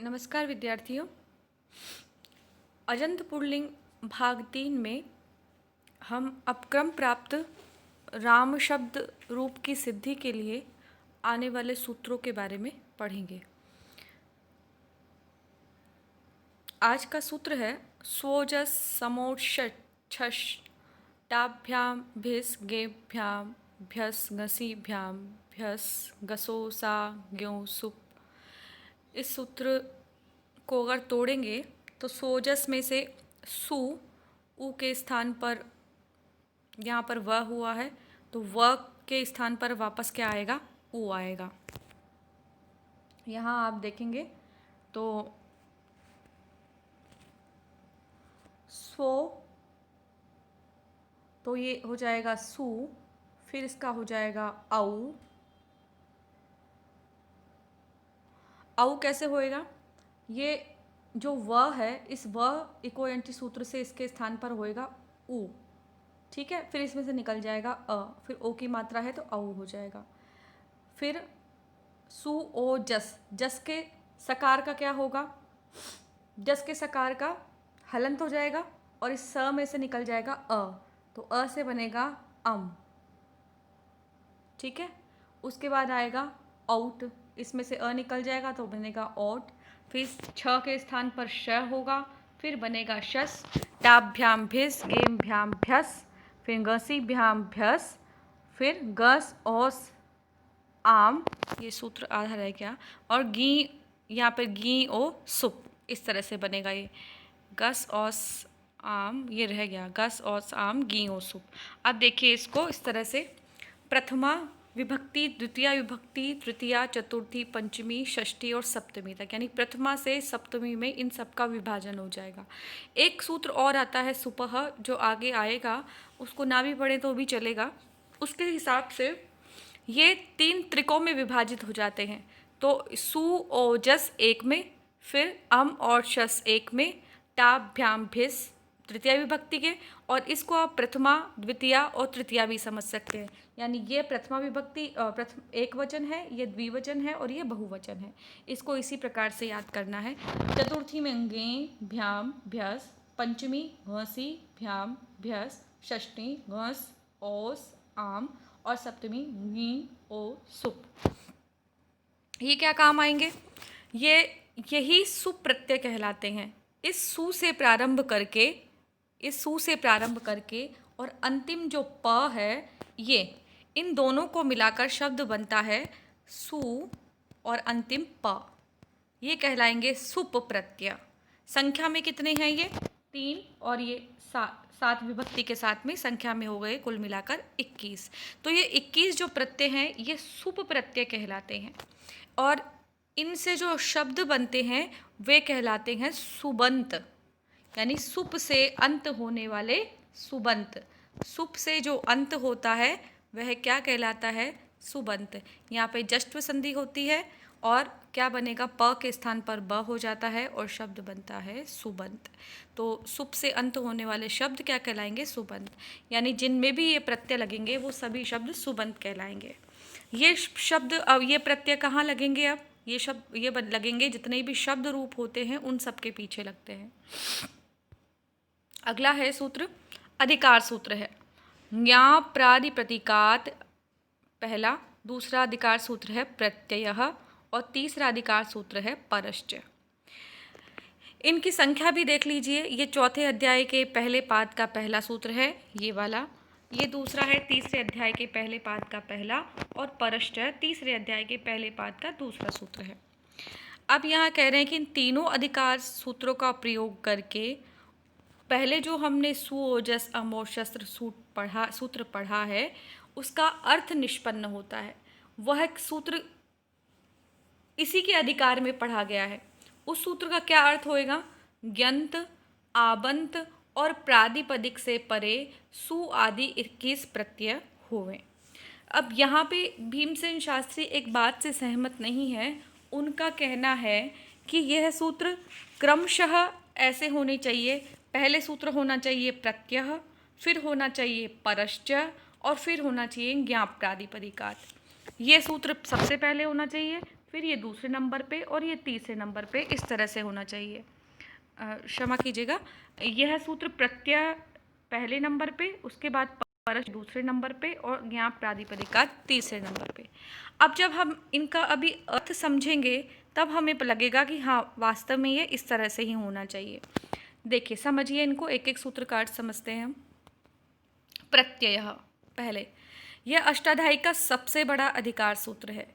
नमस्कार विद्यार्थियों। अजंत पुल्लिंग भाग 3 में हम अपक्रम प्राप्त राम शब्द रूप की सिद्धि के लिए आने वाले सूत्रों के बारे में पढ़ेंगे। आज का सूत्र है स्वोजस समोक्षश टाभ्याम भिस गेभ्याम भ्यस घसीभ्याम भ्यस गसो सा ग्यों सुप। इस सूत्र को अगर तोड़ेंगे तो सोजस में से सु उ के स्थान पर यहाँ पर व हुआ है, तो व के स्थान पर वापस क्या आएगा? उ आएगा। यहाँ आप देखेंगे तो स्व, तो ये हो जाएगा सु, फिर इसका हो जाएगा औ। औ कैसे होएगा? ये जो व है, इस व इकोयंटी सूत्र से इसके स्थान पर होएगा उ, ठीक है। फिर इसमें से निकल जाएगा अ, फिर ओ की मात्रा है तो औ हो जाएगा। फिर सु ओ जस, जस के सकार का क्या होगा? जस के सकार का हलंत हो जाएगा और इस स में से निकल जाएगा अ, तो अ से बनेगा अम, ठीक है। उसके बाद आएगा औट, इसमें से अ निकल जाएगा तो बनेगा ओट। फिर छ के स्थान पर श होगा, फिर बनेगा शस। टाभ्याम भिस गेमभ्याम भ्यस, फिर गसीभ्याम भ्यस, फिर गस ओस आम, ये सूत्र आधा रह गया, और गी, यहाँ पर गी ओ सुप, इस तरह से बनेगा ये गस ओस आम, ये रह गया गस ओस आम गी ओ सुप। अब देखिए इसको इस तरह से प्रथमा विभक्ति, द्वितीय विभक्ति, तृतीया, चतुर्थी, पंचमी, षष्ठी और सप्तमी तक, यानी प्रथमा से सप्तमी में इन सब का विभाजन हो जाएगा। एक सूत्र और आता है सुपह, जो आगे आएगा, उसको ना भी पढ़े तो भी चलेगा। उसके हिसाब से ये 3 त्रिकों में विभाजित हो जाते हैं। तो सु ओ जस एक में, फिर अम और शस एक में, टाभ्याम भिस तृतीया विभक्ति के, और इसको आप प्रथमा, द्वितीया और तृतीया भी समझ सकते हैं। यानी ये प्रथमा विभक्ति प्रथम एक वचन है, ये द्विवचन है और ये बहुवचन है। इसको इसी प्रकार से याद करना है। चतुर्थी में गे भ्याम भ्यस, पंचमी घसी भ्याम भ्यस, षष्ठी घस ओस आम और सप्तमी गी ओ सुप। ये क्या काम आएंगे? ये यही सुप प्रत्यय कहलाते हैं। इस सु से प्रारंभ करके और अंतिम जो प है, ये इन दोनों को मिलाकर शब्द बनता है सु और अंतिम प। ये कहलाएंगे सुप प्रत्यय। संख्या में कितने हैं ये? 3, और ये 7 विभक्ति के साथ में संख्या में हो गए कुल मिलाकर 21। तो ये 21 जो प्रत्यय हैं ये सुप प्रत्यय कहलाते हैं, और इनसे जो शब्द बनते हैं वे कहलाते हैं सुबंत, यानी सुप से अंत होने वाले सुबंत। सुप से जो अंत होता है वह क्या कहलाता है? सुबंत। यहाँ पे जष्ट्व संधि होती है और क्या बनेगा? प के स्थान पर ब हो जाता है और शब्द बनता है सुबंत। तो सुप से अंत होने वाले शब्द क्या कहलाएंगे? सुबंत। यानी जिनमें भी ये प्रत्यय लगेंगे वो सभी शब्द सुबंत कहलाएंगे। ये शब्द, अब ये प्रत्यय कहाँ लगेंगे? अब ये शब्द ये लगेंगे जितने भी शब्द रूप होते हैं उन सब के पीछे लगते हैं। अगला है सूत्र, अधिकार सूत्र है। ज्ञा प्रादि प्रतीकात पहला, दूसरा अधिकार सूत्र है प्रत्ययः और तीसरा अधिकार सूत्र है परश्च। इनकी संख्या भी देख लीजिए। ये चौथे अध्याय के पहले पाद का पहला सूत्र है, ये वाला। ये दूसरा है तीसरे अध्याय के पहले पाद का पहला, और परश्च तीसरे अध्याय के पहले पाद का दूसरा सूत्र है। अब यहाँ कह रहे हैं कि इन तीनों अधिकार सूत्रों का प्रयोग करके पहले जो हमने सु ओजस अम और शस्त्र सूत्र पढ़ा है उसका अर्थ निष्पन्न होता है। वह सूत्र इसी के अधिकार में पढ़ा गया है। उस सूत्र का क्या अर्थ होएगा? ग्यंत, आबंत और प्रादिपदिक से परे सु आदि 21 प्रत्यय होवे। अब यहाँ पे भीमसेन शास्त्री एक बात से सहमत नहीं है। उनका कहना है कि यह सूत्र क्रमशः ऐसे होने चाहिए। पहले सूत्र होना चाहिए प्रत्यय, फिर होना चाहिए परश्च और फिर होना चाहिए ज्ञाप प्रादिपदिकात। ये सूत्र सबसे पहले होना चाहिए, फिर ये दूसरे नंबर पे और ये तीसरे नंबर पे, इस तरह से होना चाहिए। क्षमा कीजिएगा, यह सूत्र प्रत्यय पहले नंबर पे, उसके बाद परस्य दूसरे नंबर पे और ज्ञान प्रातिपदिका तीसरे नंबर पे। अब जब हम इनका अभी अर्थ समझेंगे तब हमें लगेगा कि हाँ वास्तव में ये इस तरह से ही होना चाहिए। देखिए समझिए इनको, एक एक सूत्र का अर्थ समझते हैं हम। प्रत्यय, पहले, यह अष्टाध्यायी का सबसे बड़ा अधिकार सूत्र है।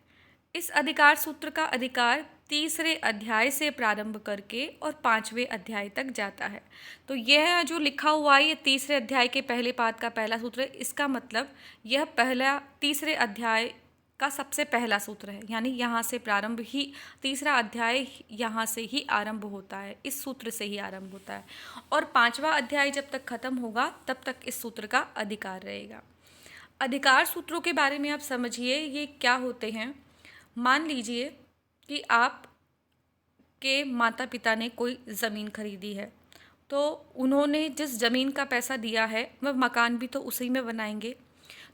इस अधिकार सूत्र का अधिकार तीसरे अध्याय से प्रारंभ करके और 5वें अध्याय तक जाता है। तो यह जो लिखा हुआ है ये तीसरे अध्याय के पहले पाद का पहला सूत्र है। इसका मतलब यह पहला तीसरे अध्याय का सबसे पहला सूत्र है, यानी यहाँ से प्रारंभ ही, तीसरा अध्याय यहाँ से ही आरंभ होता है, इस सूत्र से ही आरंभ होता है। और 5वां अध्याय जब तक खत्म होगा तब तक इस सूत्र का अधिकार रहेगा। अधिकार सूत्रों के बारे में आप समझिए, ये क्या होते हैं। मान लीजिए कि आप के माता पिता ने कोई ज़मीन खरीदी है, तो उन्होंने जिस ज़मीन का पैसा दिया है वह मकान भी तो उसी में बनाएंगे।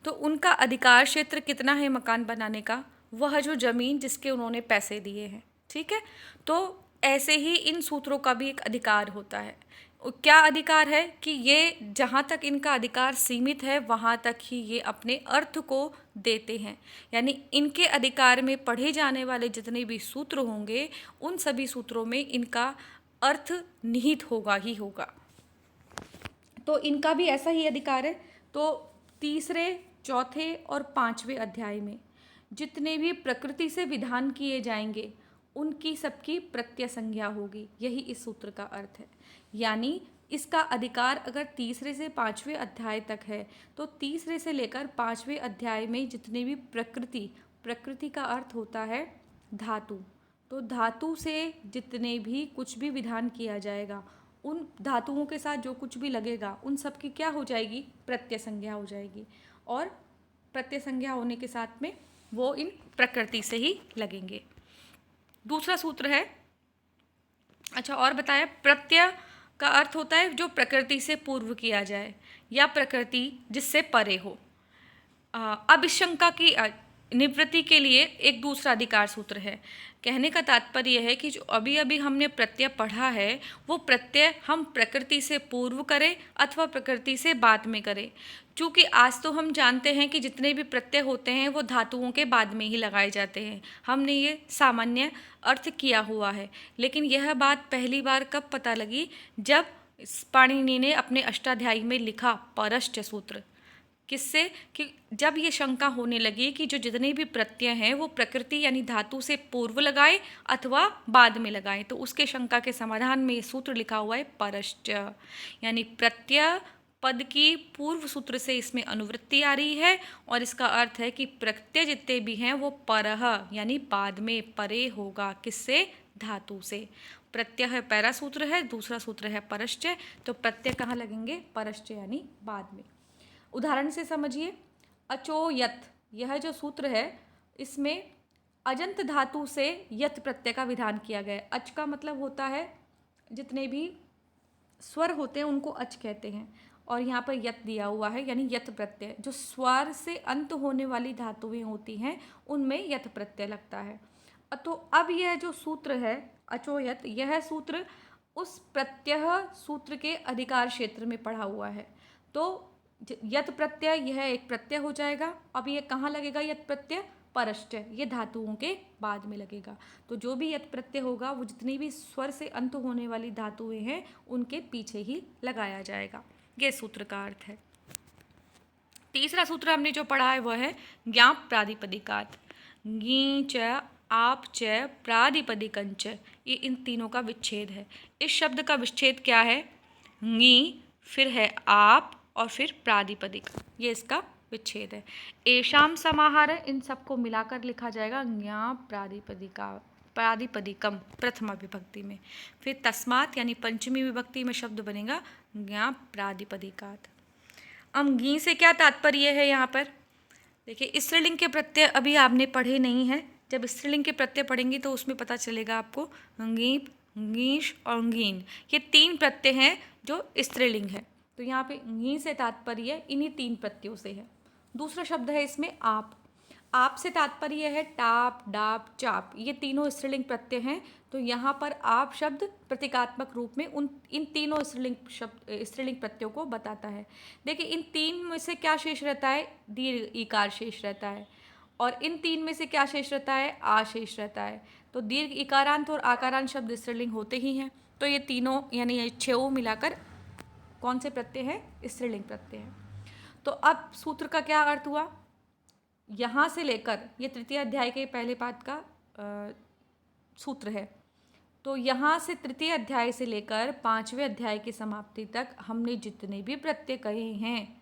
तो उनका अधिकार क्षेत्र कितना है मकान बनाने का, वह जो ज़मीन जिसके उन्होंने पैसे दिए हैं, ठीक है। तो ऐसे ही इन सूत्रों का भी एक अधिकार होता है। क्या अधिकार है कि ये जहाँ तक इनका अधिकार सीमित है वहाँ तक ही ये अपने अर्थ को देते हैं, यानी इनके अधिकार में पढ़े जाने वाले जितने भी सूत्र होंगे उन सभी सूत्रों में इनका अर्थ निहित होगा ही होगा। तो इनका भी ऐसा ही अधिकार है। तो तीसरे, चौथे और 5वें अध्याय में जितने भी प्रकृति से विधान किए जाएंगे उनकी सबकी प्रत्यय संज्ञा होगी, यही इस सूत्र का अर्थ है। यानी इसका अधिकार अगर तीसरे से 5वें अध्याय तक है तो तीसरे से लेकर 5वें अध्याय में जितने भी प्रकृति का अर्थ होता है धातु, तो धातु से जितने भी कुछ भी विधान किया जाएगा उन धातुओं के साथ जो कुछ भी लगेगा उन सब की क्या हो जाएगी, प्रत्यय संज्ञा हो जाएगी। और प्रत्यय संज्ञा होने के साथ में वो इन प्रकृति से ही लगेंगे। दूसरा सूत्र है, अच्छा और बताया, प्रत्यय का अर्थ होता है जो प्रकृति से पूर्व किया जाए या प्रकृति जिससे परे हो। अब इस शंका की निवृत्ति के लिए एक दूसरा अधिकार सूत्र है। कहने का तात्पर्य है कि जो अभी अभी हमने प्रत्यय पढ़ा है वो प्रत्यय हम प्रकृति से पूर्व करें अथवा प्रकृति से बाद में करें। चूँकि आज तो हम जानते हैं कि जितने भी प्रत्यय होते हैं वो धातुओं के बाद में ही लगाए जाते हैं, हमने ये सामान्य अर्थ किया हुआ है। लेकिन यह बात पहली बार कब पता लगी, जब पाणिनि ने अपने अष्टाध्यायी में लिखा परश्च सूत्र। किससे, कि जब ये शंका होने लगी कि जो जितने भी प्रत्यय हैं वो प्रकृति यानी धातु से पूर्व लगाए अथवा बाद में लगाए, तो उसके शंका के समाधान में ये सूत्र लिखा हुआ है परश्च, यानी प्रत्यय पद की पूर्व सूत्र से इसमें अनुवृत्ति आ रही है और इसका अर्थ है कि प्रत्यय जितने भी हैं वो परह यानी बाद में, परे होगा, किससे, धातु से। प्रत्यय है पहला सूत्र है, दूसरा सूत्र है परश्च, तो प्रत्यय कहाँ लगेंगे, परश्च यानी बाद में। उदाहरण से समझिए, अचोयत, यह जो सूत्र है इसमें अजंत धातु से यत प्रत्यय का विधान किया गया है। अच का मतलब होता है जितने भी स्वर होते हैं उनको अच कहते हैं, और यहाँ पर यत दिया हुआ है यानी यत प्रत्यय, जो स्वर से अंत होने वाली धातुएं होती हैं उनमें यत प्रत्यय लगता है। तो अब यह जो सूत्र है अचोयत, यह सूत्र उस प्रत्यय सूत्र के अधिकार क्षेत्र में पढ़ा हुआ है। तो यत प्रत्यय यह एक प्रत्यय हो जाएगा। अब ये कहाँ लगेगा यत प्रत्यय, परश्च, ये धातुओं के बाद में लगेगा। तो जो भी यत प्रत्यय होगा वो जितनी भी स्वर से अंत होने वाली धातुएं हैं उनके पीछे ही लगाया जाएगा। ये सूत्र का अर्थ है। तीसरा सूत्र हमने जो पढ़ा है वह है ज्ञाप प्रादिपदिकात। गी च आप च प्रादिपदिकंच, ये इन तीनों का विच्छेद है। इस शब्द का विच्छेद क्या है, गी, फिर है आप और फिर प्रादिपदिक, ये इसका विच्छेद है। एशाम समाहार, इन सबको मिलाकर लिखा जाएगा ज्ञाप प्रादिपदिका, प्रादिपदिकम प्रथमा विभक्ति में। फिर तस्मात यानी पंचमी विभक्ति में शब्द बनेगा ज्ञाप प्रादिपदिकात। अब गी से क्या तात्पर्य है यहाँ पर, देखिए स्त्रीलिंग के प्रत्यय अभी आपने पढ़े नहीं हैं। जब स्त्रीलिंग के प्रत्यय पढ़ेंगी तो उसमें पता चलेगा आपको, गीप, गीश और गीन, ये तीन प्रत्यय हैं जो स्त्रीलिंग है। तो यहाँ पे गी से तात्पर्य इन्हीं तीन प्रत्ययों से है। दूसरा शब्द है इसमें आप। आप से तात्पर्य है टाप, डाप, चाप, ये तीनों स्त्रीलिंग प्रत्यय हैं। तो यहाँ पर आप शब्द प्रतीकात्मक रूप में इन तीनों स्त्रीलिंग प्रत्ययों को बताता है। देखिए इन तीन में से क्या शेष रहता है, दीर्घ ईकार शेष रहता है, और इन तीन में से क्या शेष रहता है, आ शेष रहता है। तो दीर्घ इकारांत और आकारांत शब्द स्त्रीलिंग होते ही हैं। तो ये तीनों यानी ये छो मिलाकर कौन से प्रत्यय हैं, स्त्रीलिंग प्रत्यय हैं। तो अब सूत्र का क्या अर्थ हुआ, यहाँ से लेकर ये तृतीय अध्याय के पहले पाठ का सूत्र है। तो यहाँ से तृतीय अध्याय से लेकर पांचवें अध्याय की समाप्ति तक हमने जितने भी प्रत्यय कहे हैं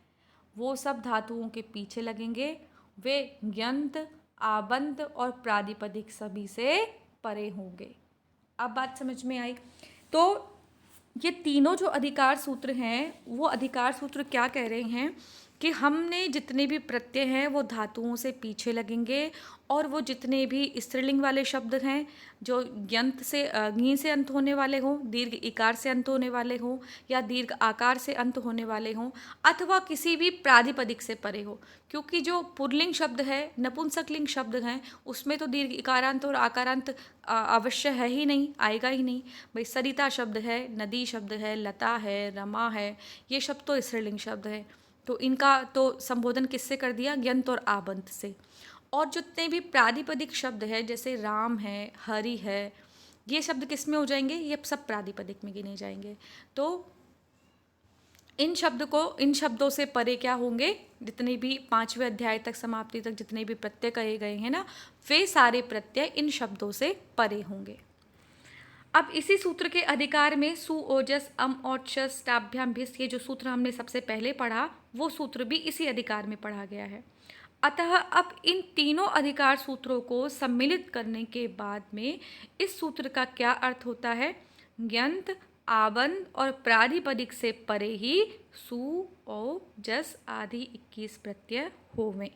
वो सब धातुओं के पीछे लगेंगे। वे यंत, आबंत और प्रादिपदिक सभी से परे होंगे। अब बात समझ में आई। तो ये तीनों जो अधिकार सूत्र हैं वो अधिकार सूत्र क्या कह रहे हैं कि हमने जितने भी प्रत्यय हैं वो धातुओं से पीछे लगेंगे, और वो जितने भी स्त्रीलिंग वाले शब्द हैं जो यंत से गी से अंत होने वाले हों, दीर्घ इकार से अंत होने वाले हों, या दीर्घ आकार से अंत होने वाले हों, अथवा किसी भी प्रादिपदिक से परे हो। क्योंकि जो पुल्लिंग शब्द है, नपुंसकलिंग शब्द हैं, उसमें तो दीर्घ इकारांत और आकारांत अवश्य है ही नहीं, आएगा ही नहीं। भाई सरिता शब्द है, नदी शब्द है, लता है, रमा है, ये शब्द तो स्त्रीलिंग शब्द है। तो इनका तो संबोधन किससे कर दिया, यंत और आबंत से। और जितने भी प्रादिपदिक शब्द है जैसे राम है, हरि है, ये शब्द किस में हो जाएंगे, ये सब प्रादिपदिक में गिने जाएंगे। तो इन शब्दों से परे क्या होंगे, जितने भी पांचवें अध्याय तक समाप्ति तक जितने भी प्रत्यय कहे गए हैं ना, वे सारे प्रत्यय इन शब्दों से परे होंगे। अब इसी सूत्र के अधिकार में सु, ओजस, अम, औचस, टाभ्याम, भिस, ये जो सूत्र हमने सबसे पहले पढ़ा वो सूत्र भी इसी अधिकार में पढ़ा गया है। अतः अब इन तीनों अधिकार सूत्रों को सम्मिलित करने के बाद में इस सूत्र का क्या अर्थ होता है, यंत, आबंत और प्रादिपदिक से परे ही सु, औ, जस आदि 21 प्रत्यय होवें।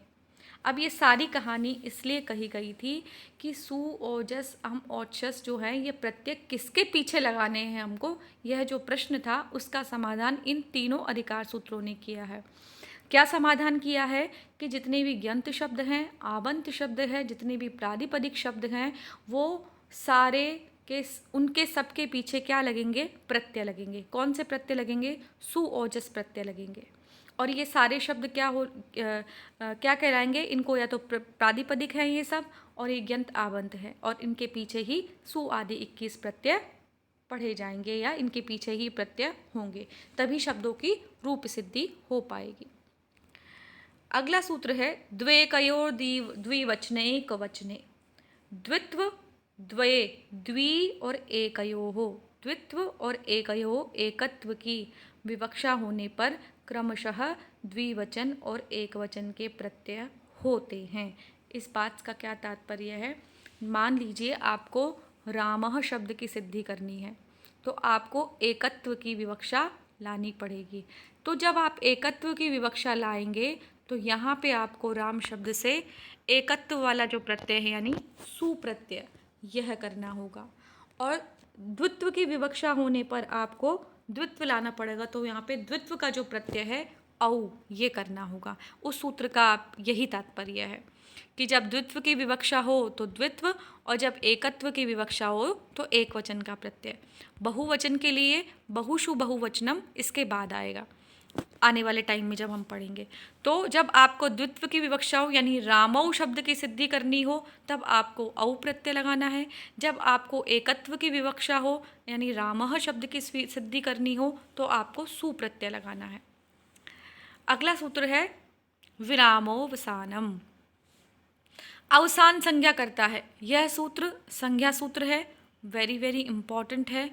अब ये सारी कहानी इसलिए कही गई थी कि सु, ओजस, अम, औचस जो है ये प्रत्यय किसके पीछे लगाने हैं हमको, यह जो प्रश्न था उसका समाधान इन तीनों अधिकार सूत्रों ने किया है। क्या समाधान किया है कि जितने भी यंत शब्द हैं, आबंत शब्द है, जितने भी प्रादिपदिक शब्द हैं, वो सारे के उनके सबके पीछे क्या लगेंगे, प्रत्यय लगेंगे। कौन से प्रत्यय लगेंगे, सु, ओजस प्रत्यय लगेंगे। और ये सारे शब्द क्या कहलाएंगे, इनको या तो प्रादिपदिक है ये सब, और ये यंत, आबंत है, और इनके पीछे ही सु आदि 21 प्रत्यय पढ़े जाएंगे या इनके पीछे ही प्रत्यय होंगे, तभी शब्दों की रूप सिद्धि हो पाएगी। अगला सूत्र है द्वेकयोर द्विवचने कवचने। द्वित्व, द्वये, द्वि और एकयोः, द्वित्व और एकयोः एकत्व की विवक्षा होने पर क्रमशः द्विवचन और एकवचन के प्रत्यय होते हैं। इस बात का क्या तात्पर्य है, मान लीजिए आपको रामः शब्द की सिद्धि करनी है तो आपको एकत्व की विवक्षा लानी पड़ेगी। तो जब आप एकत्व की विवक्षा लाएंगे तो यहाँ पे आपको राम शब्द से एकत्व वाला जो प्रत्यय है यानी सुप्रत्यय यह करना होगा, और द्वित्व की विवक्षा होने पर आपको द्वित्व लाना पड़ेगा। तो यहाँ पे द्वित्व का जो प्रत्यय है औ ये करना होगा। उस सूत्र का यही तात्पर्य है कि जब द्वित्व की विवक्षा हो तो द्वित्व, और जब एकत्व की विवक्षा हो तो एक वचन का प्रत्यय। बहुवचन के लिए बहुषु बहुवचनम इसके बाद आएगा, आने वाले टाइम में जब हम पढ़ेंगे। तो जब आपको द्वित्व की विवक्षा हो यानी रामौ शब्द की सिद्धि करनी हो तब आपको औ प्रत्यय लगाना है। जब आपको एकत्व की विवक्षा हो यानी रामः शब्द की सिद्धि करनी हो तो आपको सु प्रत्यय लगाना है। अगला सूत्र है विरामोवसानम। अवसान संज्ञा करता है, यह सूत्र संज्ञा सूत्र है, वेरी वेरी इंपॉर्टेंट है।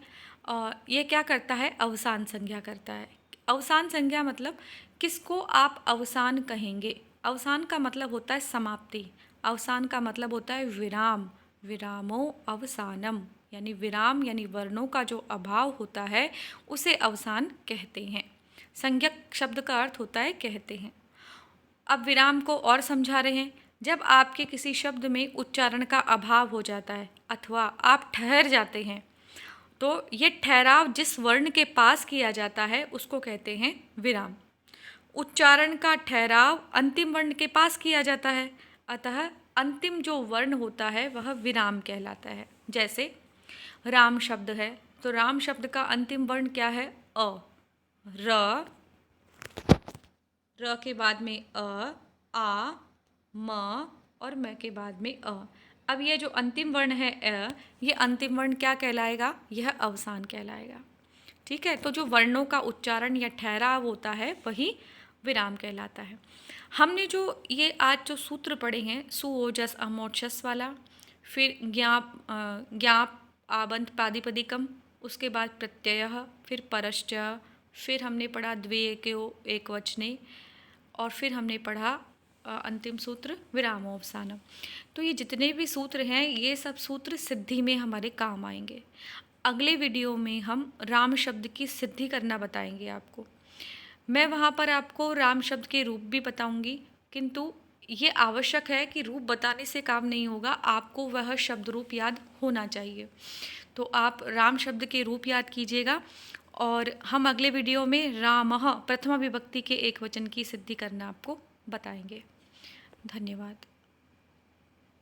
ये क्या करता है, अवसान संज्ञा करता है। अवसान संज्ञा मतलब किसको आप अवसान कहेंगे। अवसान का मतलब होता है समाप्ति, अवसान का मतलब होता है विराम। विरामो अवसानम यानी विराम यानी वर्णों का जो अभाव होता है उसे अवसान कहते हैं। संज्ञक शब्द का अर्थ होता है कहते हैं। अब विराम को और समझा रहे हैं। जब आपके किसी शब्द में उच्चारण का अभाव हो जाता है अथवा आप ठहर जाते हैं तो ये ठहराव जिस वर्ण के पास किया जाता है उसको कहते हैं विराम। उच्चारण का ठहराव अंतिम वर्ण के पास किया जाता है, अतः अंतिम जो वर्ण होता है वह विराम कहलाता है। जैसे राम शब्द है तो राम शब्द का अंतिम वर्ण क्या है? अ। र, र के बाद में आ, म और म के बाद में अ। अब ये जो अंतिम वर्ण है ये अंतिम वर्ण क्या कहलाएगा? यह अवसान कहलाएगा। ठीक है, तो जो वर्णों का उच्चारण या ठहराव होता है वही विराम कहलाता है। हमने जो ये आज जो सूत्र पढ़े हैं, सु ओजस अम ओजस वाला, फिर ज्ञाप आबंत प्रादिपदिकम, उसके बाद प्रत्यय, फिर परश्च, फिर हमने पढ़ा द्वे एक वचने, और फिर हमने पढ़ा अंतिम सूत्र विरामोवसानम। तो ये जितने भी सूत्र हैं ये सब सूत्र सिद्धि में हमारे काम आएंगे। अगले वीडियो में हम राम शब्द की सिद्धि करना बताएंगे आपको। मैं वहाँ पर आपको राम शब्द के रूप भी बताऊंगी, किंतु ये आवश्यक है कि रूप बताने से काम नहीं होगा, आपको वह शब्द रूप याद होना चाहिए। तो आप राम शब्द के रूप याद कीजिएगा और हम अगले वीडियो में रामः प्रथमा विभक्ति के एक वचन की सिद्धि करना आपको बताएंगे। धन्यवाद।